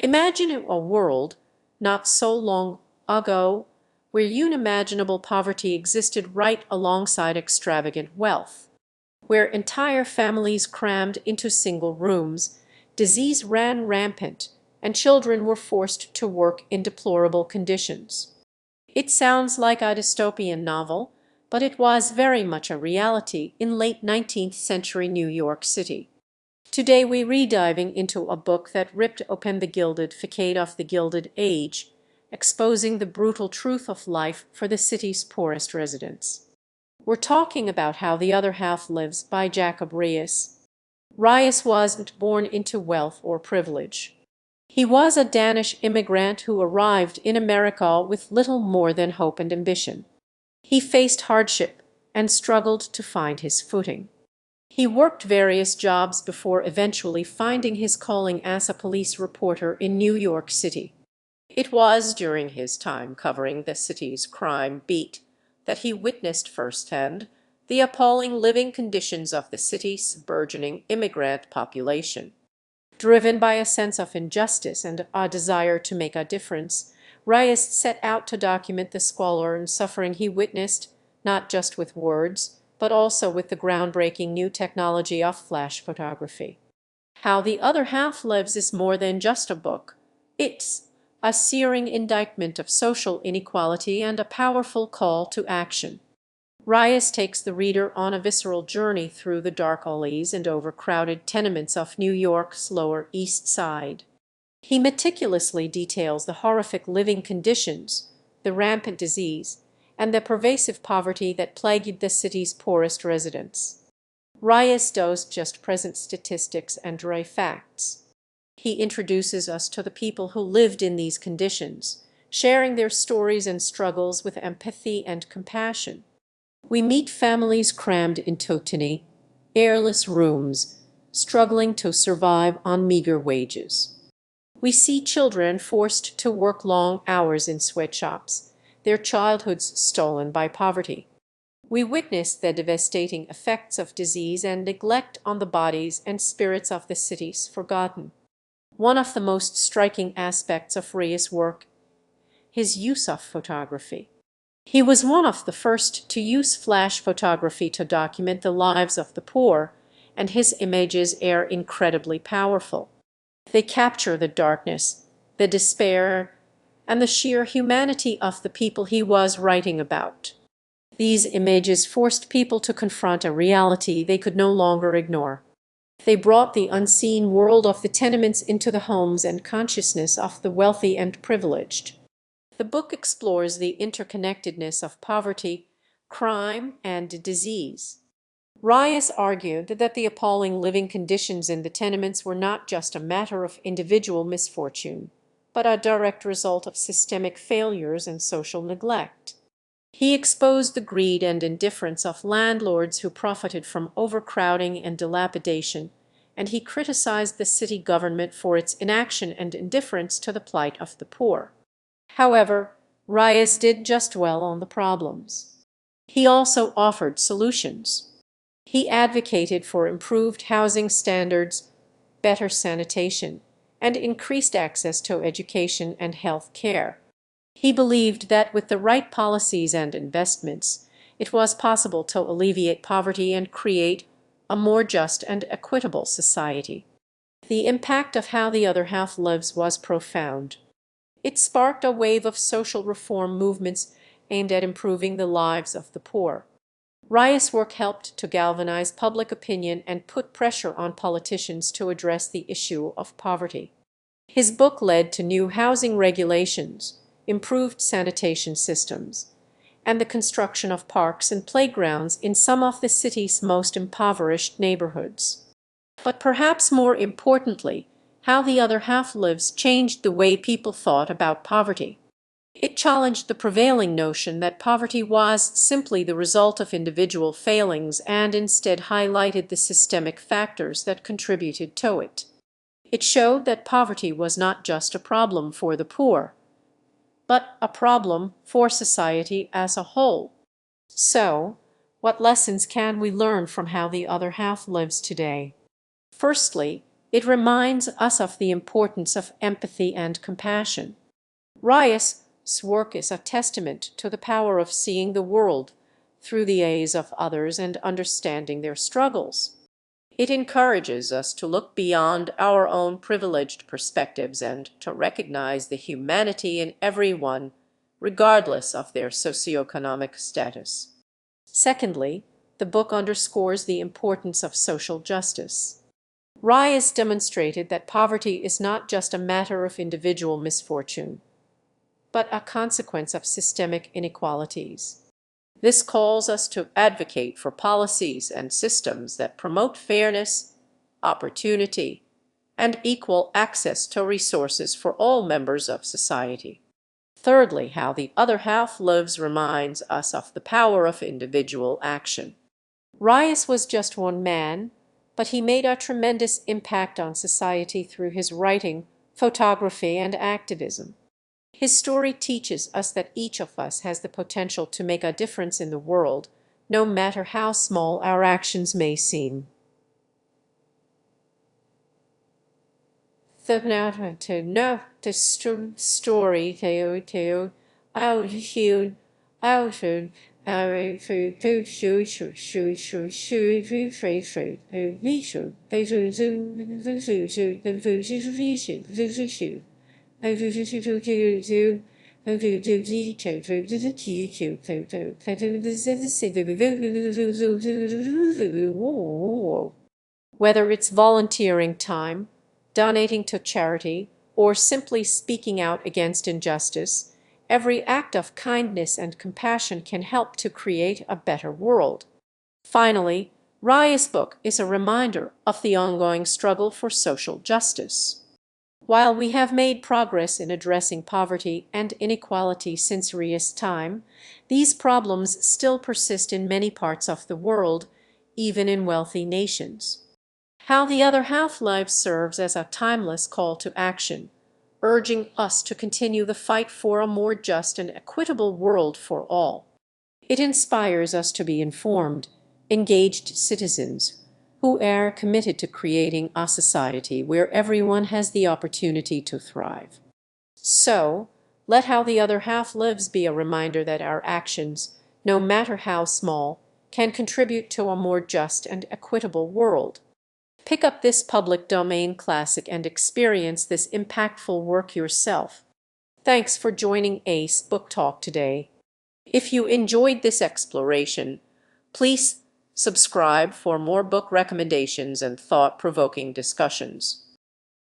Imagine a world not so long ago where unimaginable poverty existed right alongside extravagant wealth, where entire families crammed into single rooms, disease ran rampant, and children were forced to work in deplorable conditions. It sounds like a dystopian novel, but it was very much a reality in late 19th century New York City. Today we re-diving into a book that ripped open the gilded facade of the Gilded Age, exposing the brutal truth of life for the city's poorest residents. We're talking about How the Other Half Lives by Jacob Riis. Riis wasn't born into wealth or privilege. He was a Danish immigrant who arrived in America with little more than hope and ambition. He faced hardship and struggled to find his footing. He worked various jobs before eventually finding his calling as a police reporter in New York City. It was during his time covering the city's crime beat that he witnessed firsthand the appalling living conditions of the city's burgeoning immigrant population. Driven by a sense of injustice and a desire to make a difference, Riis set out to document the squalor and suffering he witnessed, not just with words, but also with the groundbreaking new technology of flash photography. How the Other Half Lives is more than just a book. It's a searing indictment of social inequality and a powerful call to action. Riis takes the reader on a visceral journey through the dark alleys and overcrowded tenements of New York's Lower East Side. He meticulously details the horrific living conditions, the rampant disease, and the pervasive poverty that plagued the city's poorest residents. Riis doesn't just present statistics and dry facts. He introduces us to the people who lived in these conditions, sharing their stories and struggles with empathy and compassion. We meet families crammed into tiny, airless rooms, struggling to survive on meager wages. We see children forced to work long hours in sweatshops, their childhoods stolen by poverty. We witness the devastating effects of disease and neglect on the bodies and spirits of the city's forgotten. One of the most striking aspects of Riis' work, his use of photography. He was one of the first to use flash photography to document the lives of the poor, and his images are incredibly powerful. They capture the darkness, the despair, and the sheer humanity of the people he was writing about. These images forced people to confront a reality they could no longer ignore. They brought the unseen world of the tenements into the homes and consciousness of the wealthy and privileged. The book explores the interconnectedness of poverty, crime, and disease. Riis argued that the appalling living conditions in the tenements were not just a matter of individual misfortune, but a direct result of systemic failures and social neglect. He exposed the greed and indifference of landlords who profited from overcrowding and dilapidation, and he criticized the city government for its inaction and indifference to the plight of the poor. However, Riis did just well on the problems. He also offered solutions. He advocated for improved housing standards, better sanitation, and increased access to education and health care. He believed that with the right policies and investments, it was possible to alleviate poverty and create a more just and equitable society. The impact of How the Other Half Lives was profound. It sparked a wave of social reform movements aimed at improving the lives of the poor. Riis' work helped to galvanize public opinion and put pressure on politicians to address the issue of poverty. His book led to new housing regulations, improved sanitation systems, and the construction of parks and playgrounds in some of the city's most impoverished neighborhoods. But perhaps more importantly, How the Other Half Lives changed the way people thought about poverty. It challenged the prevailing notion that poverty was simply the result of individual failings and instead highlighted the systemic factors that contributed to it. It showed that poverty was not just a problem for the poor, but a problem for society as a whole. So, what lessons can we learn from How the Other Half Lives today? Firstly, It reminds us of the importance of empathy and compassion. Riis's work is a testament to the power of seeing the world through the eyes of others and understanding their struggles. It encourages us to look beyond our own privileged perspectives and to recognize the humanity in everyone, regardless of their socioeconomic status. Secondly, the book underscores the importance of social justice. Riis demonstrated that poverty is not just a matter of individual misfortune, but a consequence of systemic inequalities. This calls us to advocate for policies and systems that promote fairness, opportunity, and equal access to resources for all members of society. Thirdly, How the Other Half Lives reminds us of the power of individual action. Riis was just one man, but he made a tremendous impact on society through his writing, photography, and activism. His story teaches us that each of us has the potential to make a difference in the world, no matter how small our actions may seem. The story whether it's volunteering time, donating to charity, or simply speaking out against injustice, every act of kindness and compassion can help to create a better world. Finally, Riis's book is a reminder of the ongoing struggle for social justice. While we have made progress in addressing poverty and inequality since Riis's time, these problems still persist in many parts of the world, even in wealthy nations. How the Other Half Lives serves as a timeless call to action, urging us to continue the fight for a more just and equitable world for all. It inspires us to be informed, engaged citizens who are committed to creating a society where everyone has the opportunity to thrive. So, let How the Other Half Lives be a reminder that our actions, no matter how small, can contribute to a more just and equitable world. Pick up this public domain classic and experience this impactful work yourself. Thanks for joining ACE Book Talk today. If you enjoyed this exploration, please subscribe for more book recommendations and thought-provoking discussions.